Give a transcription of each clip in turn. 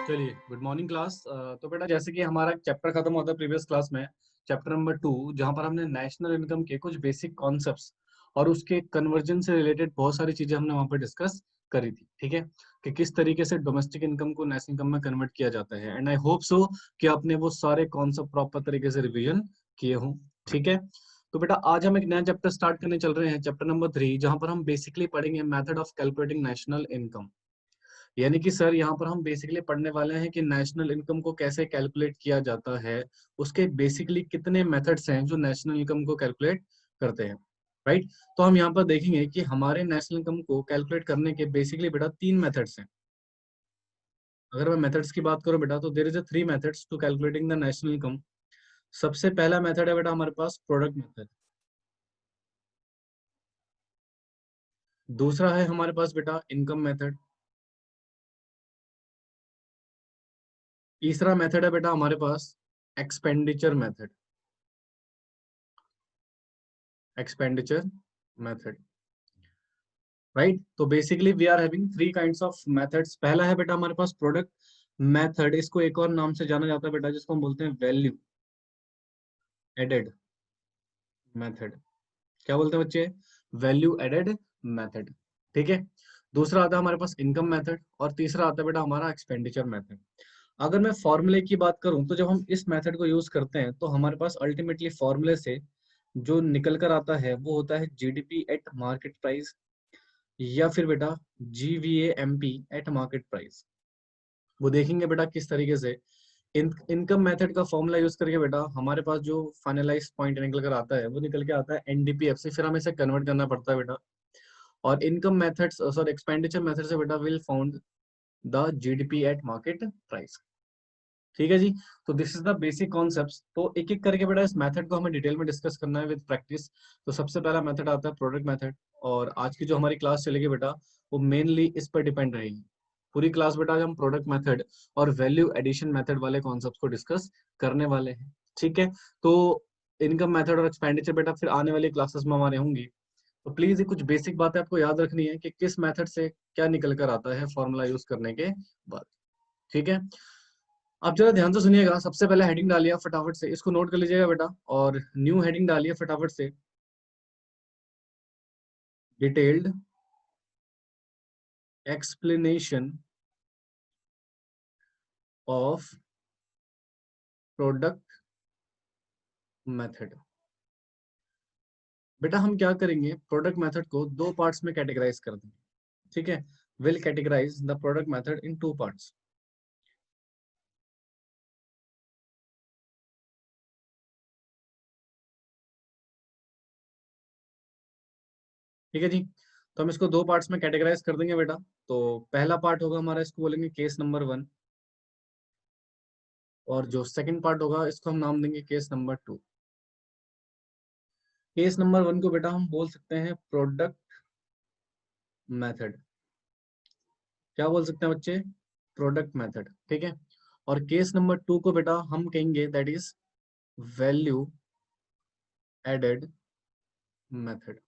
चलिए, good morning class. तो बेटा जैसे कि हमारा चैप्टर खत्म होता है प्रीवियस क्लास में, चैप्टर नंबर 2, जहां पर हमने नेशनल इनकम के कुछ बेसिक कॉन्सेप्ट्स और उसके कन्वर्जन से रिलेटेड बहुत सारी चीजें हमने वहां पर डिस्कस करी थी। ठीक है, कि किस तरीके से डोमेस्टिक इनकम को नेशनल इनकम में कन्वर्ट किया जाता है। एंड आई होप सो कि आपने वो सारे कॉन्सेप्ट प्रॉपर तरीके से रिविजन किए हों। ठीक है, तो बेटा आज हम एक नया चैप्टर स्टार्ट करने चल रहे हैं, चैप्टर नंबर 3, जहां पर हम बेसिकली पढ़ेंगे method of calculating national income. यानी कि सर यहाँ पर हम बेसिकली पढ़ने वाले हैं कि नेशनल इनकम को कैसे कैलकुलेट किया जाता है, उसके बेसिकली कितने मेथड्स हैं जो नेशनल इनकम को कैलकुलेट करते हैं। राइट, तो हम यहाँ पर देखेंगे कि हमारे नेशनल इनकम को कैलकुलेट करने के बेसिकली बेटा 3 मेथड्स हैं। अगर मैं मेथड्स की बात करूं बेटा, तो there is a 3 methods to calculating the national income. सबसे पहला मेथड है बेटा हमारे पास प्रोडक्ट मेथड। दूसरा है हमारे पास बेटा इनकम मेथड। तीसरा मेथड है बेटा हमारे पास expenditure method. Expenditure method, right. तो basically we are having 3 kinds of methods. पहला है बेटा हमारे पास प्रोडक्ट मेथड, इसको एक और नाम से जाना जाता है बेटा, जिसको हम बोलते हैं वैल्यू एडेड मेथड। क्या बोलते हैं बच्चे? Value added method. ठीक है, दूसरा आता है हमारे पास इनकम मेथड, और तीसरा आता है बेटा हमारा एक्सपेंडिचर मेथड। अगर मैं फॉर्मूले की बात करूं, तो जब हम इस मेथड को यूज करते हैं तो हमारे पास अल्टीमेटली फॉर्मूले से जो निकल कर आता है वो होता है जीडीपी एट मार्केट प्राइस, या फिर बेटा जीवीएएमपी एट मार्केट प्राइस। वो देखेंगे बेटा किस तरीके से इनकम मेथड का फॉर्मूला यूज करके बेटा हमारे पास जो फाइनलाइज पॉइंट निकल कर आता है वो निकल के आता है एनडीपीएफ से, फिर हमें इसे कन्वर्ट करना पड़ता है बेटा। और income method sorry expenditure method से बेटा will found the GDP at market price. ठीक है जी, तो this is the basic concepts. तो एक एक करके बेटा इस मेथड को हमें डिटेल में डिस्कस करना है विद प्रैक्टिस। तो सबसे पहला मेथड आता है प्रोडक्ट मेथड, और आज की जो हमारी क्लास चलेगी बेटा वो मेनली इस पर डिपेंड रहेगी। पूरी क्लास बेटा आज हम प्रोडक्ट मेथड और वैल्यू एडिशन मेथड वाले कॉन्सेप्ट को डिस्कस करने वाले हैं। ठीक है, तो इनकम मेथड और एक्सपेंडिचर बेटा फिर आने वाली क्लासेस में हमारे होंगी। तो प्लीज ये कुछ बेसिक बातें आपको याद रखनी है कि किस मेथड से क्या निकल कर आता है फॉर्मूला यूज करने के बाद। ठीक है, आप जरा ध्यान से सुनिएगा। सबसे पहले हेडिंग डालिए फटाफट से, इसको नोट कर लीजिएगा बेटा, और न्यू हेडिंग डालिए फटाफट से, detailed explanation of product method. बेटा हम क्या करेंगे, प्रोडक्ट मेथड को 2 पार्ट्स में कैटेगराइज कर देंगे। ठीक है, will categorize the product method in 2 parts. ठीक है जी, तो हम इसको 2 पार्ट्स में कैटेगराइज कर देंगे बेटा। तो पहला पार्ट होगा हमारा, इसको बोलेंगे केस नंबर 1, और जो सेकंड पार्ट होगा इसको हम नाम देंगे केस नंबर 2। केस नंबर 1 को बेटा हम बोल सकते हैं प्रोडक्ट मेथड। क्या बोल सकते हैं बच्चे? Product method. ठीक है, और केस नंबर 2 को बेटा हम कहेंगे that is value added method.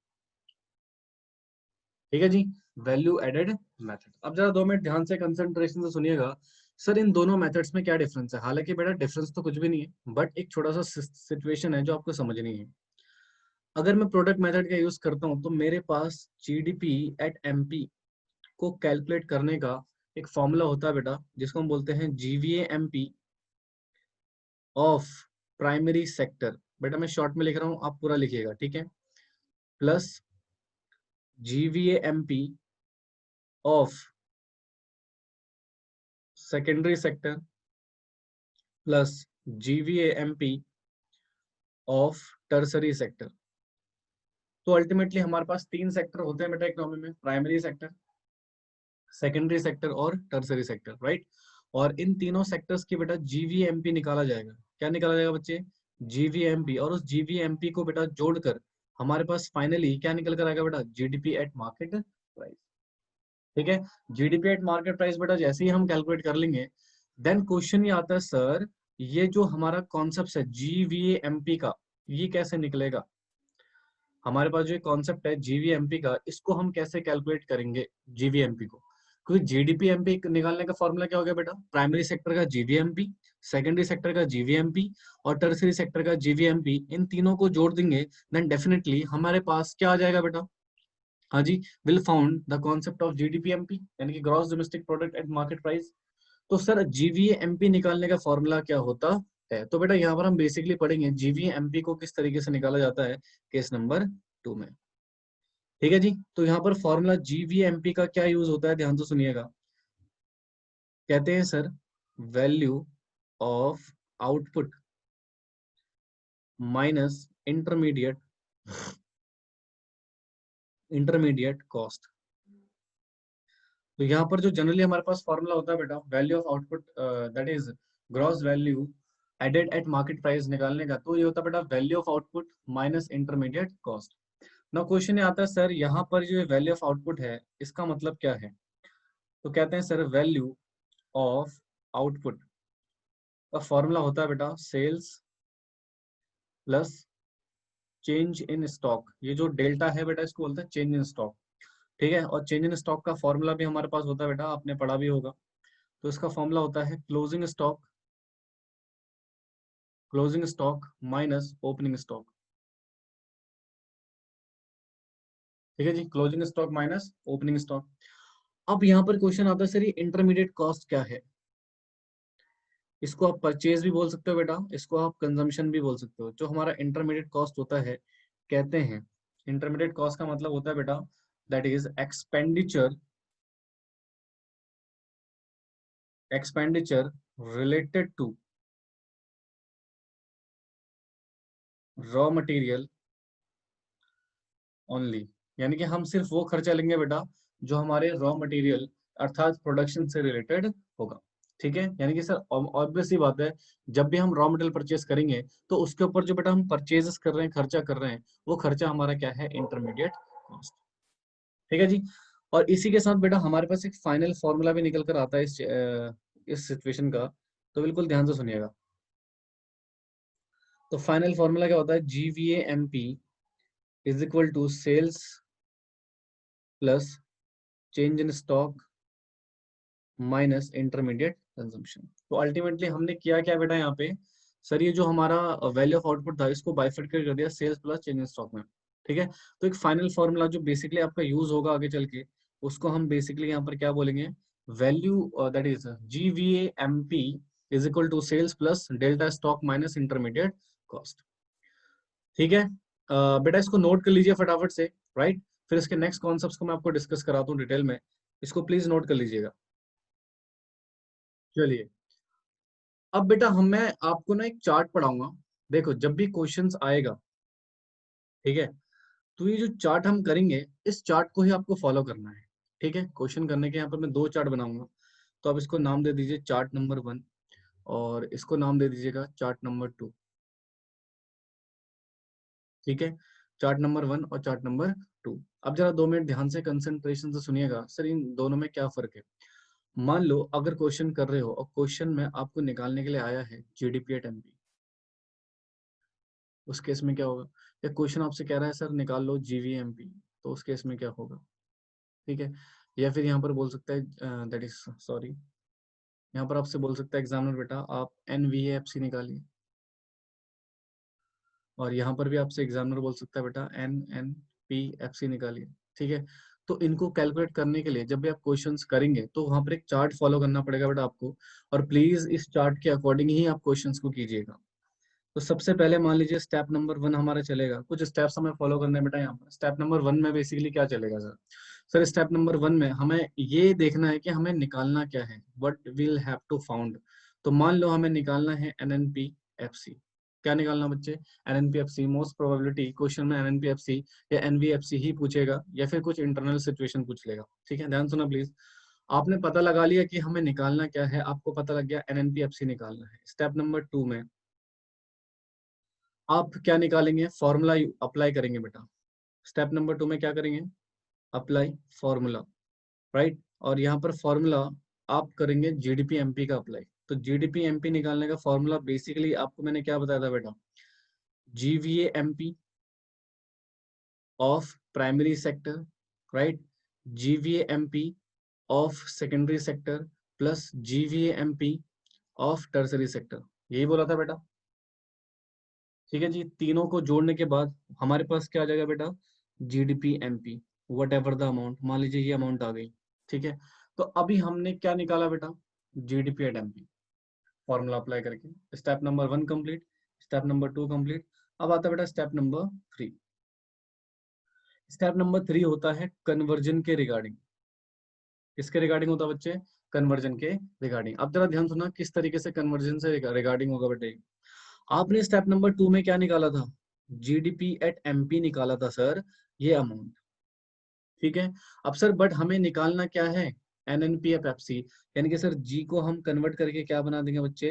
ठीक है जी, वैल्यू एडेड मेथड। अब जरा 2 मिनट ध्यान से कंसंट्रेशन से सुनिएगा। सर इन दोनों मेथड्स में क्या डिफरेंस है? हालांकि बेटा डिफरेंस तो कुछ भी नहीं है, बट एक छोटा सा सिचुएशन है जो आपको समझनी है। अगर मैं प्रोडक्ट मेथड का यूज करता हूं तो मेरे पास जीडीपी एट एमपी को कैलकुलेट करने का एक फॉर्मूला होता है बेटा, जिसको हम बोलते हैं जीवीएएमपी ऑफ प्राइमरी सेक्टर। बेटा मैं शॉर्ट में लिख रहा हूं, आप पूरा लिखिएगा। ठीक है, plus GVAMP of secondary sector plus GVAMP of tertiary sector. तो अल्टीमेटली हमारे पास 3 सेक्टर होते हैं बेटा इकोनॉमी में, प्राइमरी सेक्टर, सेकेंडरी सेक्टर और टर्सरी सेक्टर, राइट। और इन तीनों सेक्टर्स की बेटा जीवीएमपी निकाला जाएगा। क्या निकाला जाएगा बच्चे? जीवीएमपी, और उस जीवीएमपी को बेटा जोड़कर हमारे पास फाइनली क्या निकल कर आएगा बेटा? GDP at market price. ठीक है, जीडीपी एट मार्केट प्राइस बेटा जैसे ही हम कैलकुलेट कर लेंगे, देन क्वेश्चन ये आता है सर, ये जो हमारा कॉन्सेप्ट है जीवीएमपी का, ये कैसे निकलेगा? हमारे पास जो कॉन्सेप्ट है जीवीएमपी का, इसको हम कैसे कैलकुलेट करेंगे जीवीएमपी को? क्योंकि जीडीपीएमपी निकालने का फॉर्मूला क्या हो गया बेटा, प्राइमरी सेक्टर का जीवीएमपी, सेकेंडरी सेक्टर का जीवीएमपी और टर्सरी सेक्टर का जीवीएमपी, इन तीनों को जोड़ देंगे देन डेफिनेटली हमारे पास क्या आ जाएगा बेटा, हाँ जी, will found the concept of GDPMP यानी कि gross domestic product at market price. तो सर जीवीएमपी निकालने का फॉर्मूला क्या होता है, तो बेटा यहाँ पर हम बेसिकली पढ़ेंगे जीवीएमपी को किस तरीके से निकाला जाता है केस नंबर 2 में। ठीक है जी, तो यहाँ पर फॉर्मूला जीवीएमपी का क्या यूज होता है, ध्यान से सुनिएगा। कहते हैं sir value of output minus intermediate cost. तो यहाँ पर जो जनरली हमारे पास फॉर्मूला होता है बेटा value of output that is gross value added at market price निकालने का, तो ये होता है बेटा value of output minus intermediate cost. ना क्वेश्चन ये आता है सर यहाँ पर जो वैल्यू ऑफ आउटपुट है इसका मतलब क्या है, तो कहते हैं सर वैल्यू ऑफ आउटपुट का फॉर्मूला होता है बेटा sales plus change in stock. ये जो डेल्टा है बेटा इसको बोलते हैं चेंज इन स्टॉक। ठीक है, और चेंज इन स्टॉक का फॉर्मूला भी हमारे पास होता है बेटा, आपने पढ़ा भी होगा। तो इसका फॉर्मूला होता है closing stock minus opening stock. ठीक है जी, closing stock minus opening stock. अब यहाँ पर क्वेश्चन आता है सर ये इंटरमीडिएट कॉस्ट क्या है, इसको आप परचेज भी बोल सकते हो बेटा, इसको आप कंजम्पशन भी बोल सकते हो। जो हमारा इंटरमीडिएट कॉस्ट होता है, कहते हैं इंटरमीडिएट कॉस्ट का मतलब होता है बेटा that is expenditure related to raw material only. यानी कि हम सिर्फ वो खर्चा लेंगे बेटा जो हमारे रॉ मटेरियल अर्थात प्रोडक्शन से रिलेटेड होगा। ठीक है, यानी कि सर ऑब्वियस ही बात है, जब भी हम रॉ मटेरियल परचेज करेंगे तो उसके ऊपर जो बेटा हम परचेजेस कर रहे हैं, खर्चा कर रहे हैं, वो खर्चा हमारा क्या है, इंटरमीडिएट कॉस्ट। ठीक है जी, और इसी के साथ बेटा हमारे पास एक फाइनल फॉर्मूला भी निकल कर आता है इस सिचुएशन का, तो बिल्कुल ध्यान से सुनिएगा। तो फाइनल फॉर्मूला क्या होता है, GVMP is equal to sales plus change in stock minus intermediate consumption. तो अल्टीमेटली हमने किया क्या बेटा यहाँ पे, सर ये जो हमारा वैल्यू ऑफ आउटपुट था इसको बाइफर्केट कर दिया sales plus change in stock में। ठीक है, तो एक फाइनल फॉर्मूला जो बेसिकली आपका यूज होगा आगे चल के, उसको हम बेसिकली यहाँ पर क्या बोलेंगे, value that is GVMP is equal to sales plus delta stock minus intermediate cost. ठीक है, बेटा इसको नोट कर लीजिए फटाफट से, राइट। फिर इसके नेक्स्ट कॉन्सेप्ट्स को मैं आपको डिस्कस कराता हूँ डिटेल में, इसको प्लीज नोट कर लीजिएगा। चलिए, अब बेटा मैं आपको ना एक चार्ट पढ़ाऊंगा। देखो जब भी क्वेश्चंस आएगा, ठीक है, तो ये जो चार्ट हम करेंगे इस चार्ट को ही आपको फॉलो करना है। ठीक है, क्वेश्चन करने के यहाँ पर मैं दो चार्ट बनाऊंगा, तो आप इसको नाम दे दीजिए चार्ट नंबर 1 और इसको नाम दे दीजिएगा चार्ट नंबर 2। ठीक है, चार्ट नंबर 1 और चार्ट नंबर 2। अब जरा 2 मिनट ध्यान से कंसंट्रेशन से सुनिएगा, सर इन दोनों में क्या फर्क है। मान लो अगर क्वेश्चन कर रहे हो और क्वेश्चन में आपको निकालने के लिए आया है जीडीपी एट एमपी, उस केस में क्या होगा, या क्वेश्चन आपसे कह रहा है सर निकाल लो जीवीएमपी, तो उस केस में क्या होगा। ठीक है, या फिर यहाँ पर बोल सकता है दैट इज सॉरी, यहाँ पर आपसे बोल सकता है एग्जामिनर बेटा आप एनवीएफसी निकालिए, और यहाँ पर भी आपसे एग्जामिनर बोल सकता है बेटा एनएनपीएफसी निकालिए। ठीक है, तो इनको कैलकुलेट करने के लिए जब भी आप क्वेश्चंस करेंगे तो वहां पर एक चार्ट फॉलो करना पड़ेगा बेटा आपको, और प्लीज इस चार्ट के अकॉर्डिंग ही आप क्वेश्चंस को कीजिएगा। तो सबसे पहले मान लीजिए स्टेप नंबर 1 हमारा चलेगा, कुछ स्टेप्स हमें फॉलो करने हैं बेटा। यहाँ पर स्टेप नंबर 1 में बेसिकली क्या चलेगा सर, सर स्टेप नंबर 1 में हमें ये देखना है कि हमें निकालना क्या है, what will have to found. तो मान लो हमें निकालना है एनएनपीएफसी। क्या निकालना बच्चे, एनएनपीएफसी। मोस्ट प्रोबेबिलिटी क्वेश्चन में एनएनपीएफसी या एनवीएफसी ही पूछेगा, या फिर कुछ इंटरनल सिचुएशन पूछ लेगा। ठीक है, ध्यान सुना प्लीज। आपने पता लगा लिया कि हमें निकालना क्या है, आपको पता लग गया एनएनपीएफसी निकालना है। स्टेप नंबर 2 में आप क्या निकालेंगे, फॉर्मूला अप्लाई करेंगे बेटा। स्टेप नंबर 2 में क्या करेंगे, अप्लाई फॉर्मूला, राइट। और यहाँ पर फॉर्मूला आप करेंगे जीडीपी एमपी का अप्लाई। तो जीडीपी एमपी निकालने का फॉर्मूला बेसिकली आपको मैंने क्या बताया था बेटा, GVA MP of primary sector, right, GVA MP of secondary sector plus GVAMP of tertiary sector, यही बोला था बेटा। ठीक है जी, तीनों को जोड़ने के बाद हमारे पास क्या आ जाएगा बेटा, GDP-MP, what ever the amount, मान लीजिए ये अमाउंट आ गई। ठीक है, तो अभी हमने क्या निकाला बेटा, GDP@MP, फॉर्मूला अप्लाई करके step number 1 complete, step number 2 complete. अब आता है बेटा स्टेप नंबर 3। स्टेप नंबर 3 होता है कन्वर्जन के रिगार्डिंग। किसके रिगार्डिंग होता है बच्चे, कन्वर्जन के रिगार्डिंग। अब जरा ध्यान सुना किस तरीके से कन्वर्जन से रिगार्डिंग होगा बेटे। आपने स्टेप नंबर 2 में क्या निकाला था, GDP@MP निकाला था सर, ये अमाउंट। ठीक है, अब सर बट हमें निकालना क्या है, NNPFFC, यानी कि सर जी को हम कन्वर्ट करके क्या बना देंगे बच्चे,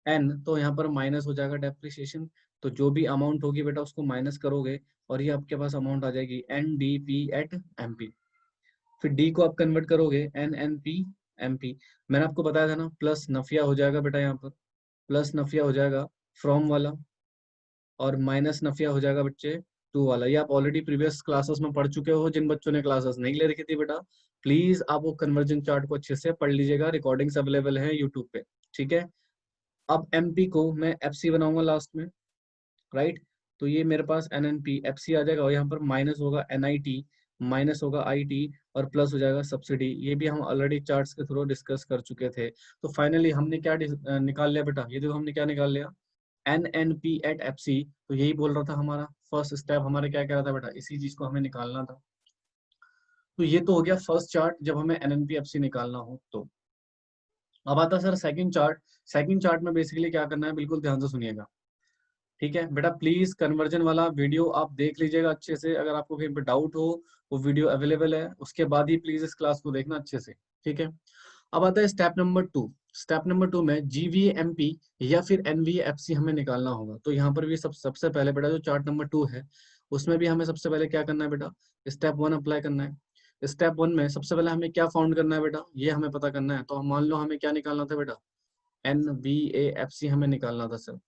एन, तो यहाँ पर माइनस हो जाएगा डेप्रिसिएशन, तो जो भी अमाउंट होगी बेटा उसको माइनस करोगे और ये आपके पास अमाउंट आ जाएगी NDP@MP। फिर डी को आप कन्वर्ट करोगे NNP-MP, मैंने आपको बताया था ना, प्लस नफिया हो जाएगा बेटा, यहाँ पर प्लस नफिया हो जाएगा फ्रॉम वाला, और माइनस नफिया हो जाएगा बच्चे टू वाला। ये आप ऑलरेडी प्रीवियस क्लासेस में पढ़ चुके हो, जिन बच्चों ने क्लासेस नहीं ले रखी थी बेटा, प्लीज आप वो कन्वर्जन चार्ट को अच्छे से पढ़ लीजिएगा, रिकॉर्डिंग्स अवेलेबल है यूट्यूब पे। ठीक है, अब MP को मैं FC बनाऊंगा लास्ट में, राइट, तो ये मेरे पास NNP-FC आ जाएगा, और यहाँ पर माइनस होगा NIT, माइनस होगा IT, और प्लस हो जाएगा सब्सिडी। ये भी हम ऑलरेडी चार्ट्स के थ्रू डिस्कस कर चुके थे। तो फाइनली हमने क्या निकाल लिया बेटा, ये देखो हमने क्या निकाल लिया, NNP@FC। तो यही बोल रहा था, हमारा फर्स्ट स्टेप हमारे क्या कह रहा था बेटा, इसी चीज को हमें निकालना था। तो ये तो हो गया फर्स्ट चार्ट, जब हमें NNP-FC निकालना हो तो। अब आता है sir second chart. Second chart में बेसिकली क्या करना है, बिल्कुल ध्यान से सुनिएगा। ठीक है बेटा, प्लीज कन्वर्जन वाला वीडियो आप देख लीजिएगा अच्छे से, अगर आपको कहीं पे डाउट हो वो वीडियो अवेलेबल है, उसके बाद ही प्लीज इस क्लास को देखना अच्छे से। ठीक है, अब आता है स्टेप नंबर 2। स्टेप नंबर 2 में GVAMP या फिर NVAFC हमें निकालना होगा। तो यहाँ पर भी सबसे पहले बेटा जो चार्ट नंबर 2 है, उसमें भी हमें सबसे पहले क्या करना है बेटा, स्टेप 1 अप्लाई करना है। स्टेप 1 में सबसे पहले हमें क्या फाउंड करना है बेटा, ये हमें पता करना है। तो हम मान लो हमें क्या निकालना था बेटा, NVAFC हमें निकालना था सर।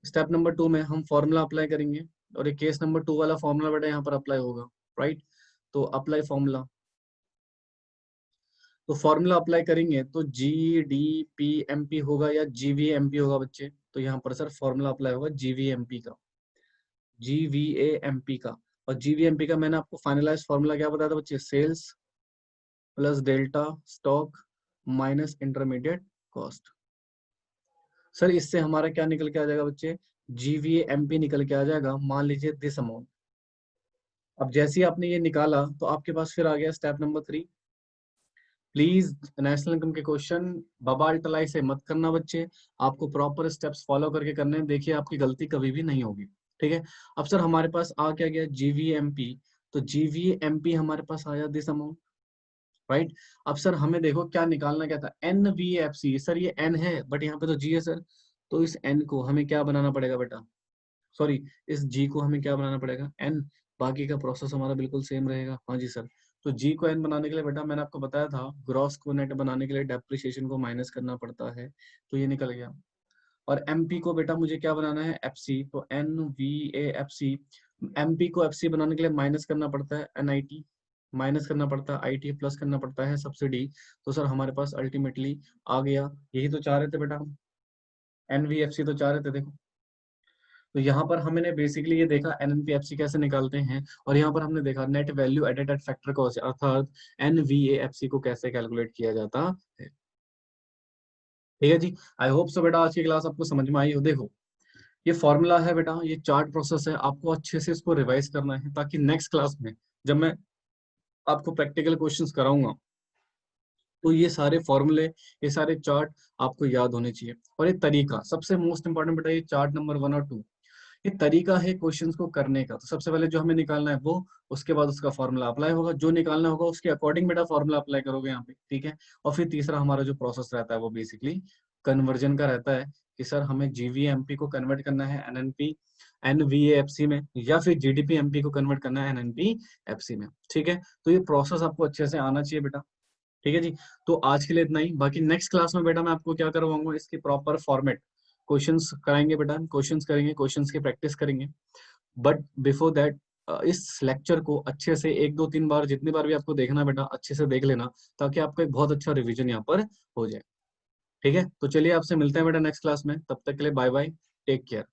स्टेप नंबर 2 में हम फॉर्मूला अप्लाई करेंगे, और ये केस नंबर 2 वाला फॉर्मूला बेटा यहाँ पर अप्लाई होगा, राइट। तो अप्लाई फॉर्मूला, तो फॉर्मूला अप्लाई करेंगे तो GDP-MP होगा या GVAMP होगा बच्चे। तो यहाँ पर सर फॉर्मूला अप्लाई होगा GVAMP का, GVAMP का। और GVAMP का मैंने आपको फाइनलाइज फॉर्मूला क्या बताया था बच्चे, sales plus delta stock minus intermediate cost. Sir इससे हमारा क्या निकल के आ जाएगा बच्चे, GVAMP निकल के आ जाएगा, मान लीजिए दिस अमाउंट। अब जैसे ही आपने ये निकाला तो आपके पास फिर आ गया step number 3। Please national income के क्वेश्चन बबाल टलाई से मत करना बच्चे, आपको प्रॉपर स्टेप्स फॉलो करके करने हैं, देखिए आपकी गलती कभी भी नहीं होगी। ठीक है, अब सर हमारे पास आ क्या गया, GVAMP। तो GVAMP हमारे पास आया दिस अमाउंट, राइट। अब सर हमें देखो क्या निकालना क्या था, NVAFC। सर ये N है बट यहाँ पे तो G है सर, तो इस N को हमें क्या बनाना पड़ेगा बेटा, सॉरी इस G को हमें क्या बनाना पड़ेगा, N। बाकी का प्रोसेस हमारा बिल्कुल सेम रहेगा। हाँ जी सर, तो G को N बनाने के लिए बेटा मैंने आपको बताया था, ग्रॉस को नेट बनाने के लिए डेप्रिसिएशन को माइनस करना पड़ता है, तो ये निकल गया। और MP को बेटा मुझे क्या बनाना है, FC, तो NVAFC। MP को FC बनाने के लिए माइनस करना पड़ता है NIT, माइनस करना पड़ता है IT, प्लस करना पड़ता है सब्सिडी। तो सर हमारे पास अल्टीमेटली आ गया, यही तो चाह रहे थे बेटा हम, NVFC तो चाह रहे थे देखो। तो यहाँ पर हमने बेसिकली ये देखा NNPFC कैसे निकालते हैं, और यहाँ पर हमने देखा net value added at factor cost अर्थात NVAFC को कैसे कैलकुलेट किया जाता है। ठीक है जी, आई होप सो बेटा आज की क्लास आपको समझ में आई हो। देखो ये फॉर्मूला है बेटा, ये चार्ट प्रोसेस है, आपको अच्छे से इसको रिवाइज करना है, ताकि नेक्स्ट क्लास में जब मैं आपको प्रैक्टिकल क्वेश्चंस कराऊंगा तो ये सारे फॉर्मूले, ये सारे चार्ट आपको याद होने चाहिए। और ये तरीका सबसे मोस्ट इंपॉर्टेंट बेटा, ये चार्ट नंबर 1 और 2, ये तरीका है क्वेश्चंस को करने का। तो सबसे पहले जो हमें निकालना है वो, उसके बाद उसका फॉर्मूला अप्लाई होगा, जो निकालना होगा उसके अकॉर्डिंग बेटा फॉर्मूला अप्लाई करोगे यहाँ पे। ठीक है, और फिर तीसरा हमारा जो प्रोसेस रहता है वो बेसिकली कन्वर्जन का रहता है, कि सर हमें GVAMP को कन्वर्ट करना है NVAFC में, या फिर GDP-MP को कन्वर्ट करना है NNP-FC में। ठीक है, तो ये प्रोसेस आपको अच्छे से आना चाहिए बेटा। ठीक है जी, तो आज के लिए इतना ही। बाकी नेक्स्ट क्लास में बेटा मैं आपको क्या करवाऊंगा, इसकी प्रॉपर फॉर्मेट क्वेश्चंस कराएंगे बेटा, क्वेश्चंस करेंगे, क्वेश्चंस की प्रैक्टिस करेंगे। बट बिफोर दैट इस लेक्चर को अच्छे से 1 2 3 बार जितनी बार भी आपको देखना है बेटा अच्छे से देख लेना, ताकि आपका एक बहुत अच्छा रिवीजन यहाँ पर हो जाए। ठीक है, तो चलिए आपसे मिलते हैं बेटा नेक्स्ट क्लास में, तब तक के लिए बाय बाय, टेक केयर।